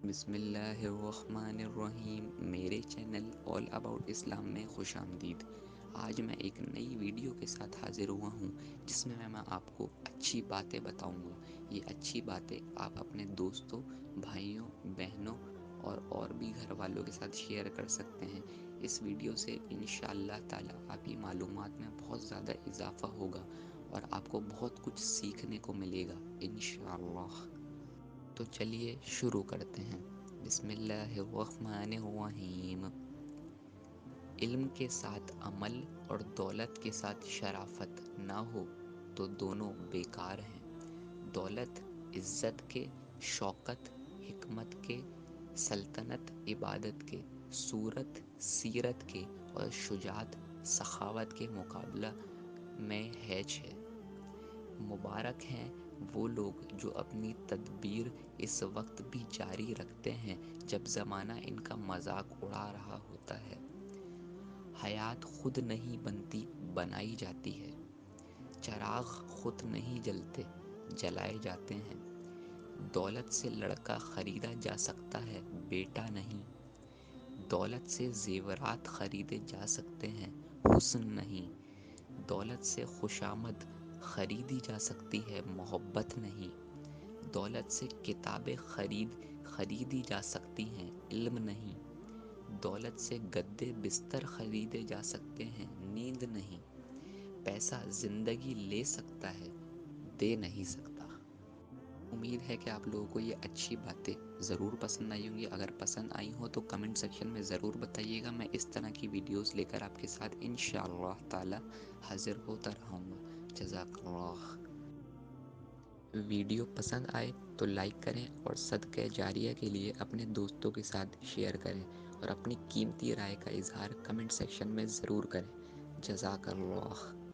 بسم اللہ الرحمن الرحیم، میرے چینل آل اباؤٹ اسلام میں خوش آمدید۔ آج میں ایک نئی ویڈیو کے ساتھ حاضر ہوا ہوں جس میں میں آپ کو اچھی باتیں بتاؤں گا۔ یہ اچھی باتیں آپ اپنے دوستوں، بھائیوں، بہنوں اور بھی گھر والوں کے ساتھ شیئر کر سکتے ہیں۔ اس ویڈیو سے انشاءاللہ تعالی آپ کی معلومات میں بہت زیادہ اضافہ ہوگا اور آپ کو بہت کچھ سیکھنے کو ملے گا انشاءاللہ۔ تو چلیے شروع کرتے ہیں۔ بسم اللہ الرحمن الرحیم۔ علم کے ساتھ عمل اور دولت کے ساتھ شرافت نہ ہو تو دونوں بیکار ہیں۔ دولت عزت کے، شوکت حکمت کے، سلطنت عبادت کے، صورت سیرت کے اور شجاعت سخاوت کے مقابلہ میں ہیچ ہے۔ مبارک ہیں وہ لوگ جو اپنی تدبیر اس وقت بھی جاری رکھتے ہیں جب زمانہ ان کا مذاق اڑا رہا ہوتا ہے۔ حیات خود نہیں بنتی، بنائی جاتی ہے۔ چراغ خود نہیں جلتے، جلائے جاتے ہیں۔ دولت سے لڑکا خریدا جا سکتا ہے، بیٹا نہیں۔ دولت سے زیورات خریدے جا سکتے ہیں، حسن نہیں۔ دولت سے خوشامد خریدی جا سکتی ہے، محبت نہیں۔ دولت سے کتابیں خریدی جا سکتی ہیں، علم نہیں۔ دولت سے گدے بستر خریدے جا سکتے ہیں، نیند نہیں۔ پیسہ زندگی لے سکتا ہے، دے نہیں سکتا۔ امید ہے کہ آپ لوگوں کو یہ اچھی باتیں ضرور پسند آئی ہوں گی۔ اگر پسند آئی ہوں تو کمنٹ سیکشن میں ضرور بتائیے گا۔ میں اس طرح کی ویڈیوز لے کر آپ کے ساتھ انشاءاللہ تعالی حاضر ہوتا رہوں گا۔ جزاک اللہ۔ ویڈیو پسند آئے تو لائک کریں اور صدقہ جاریہ کے لیے اپنے دوستوں کے ساتھ شیئر کریں اور اپنی قیمتی رائے کا اظہار کمنٹ سیکشن میں ضرور کریں۔ جزاک اللہ۔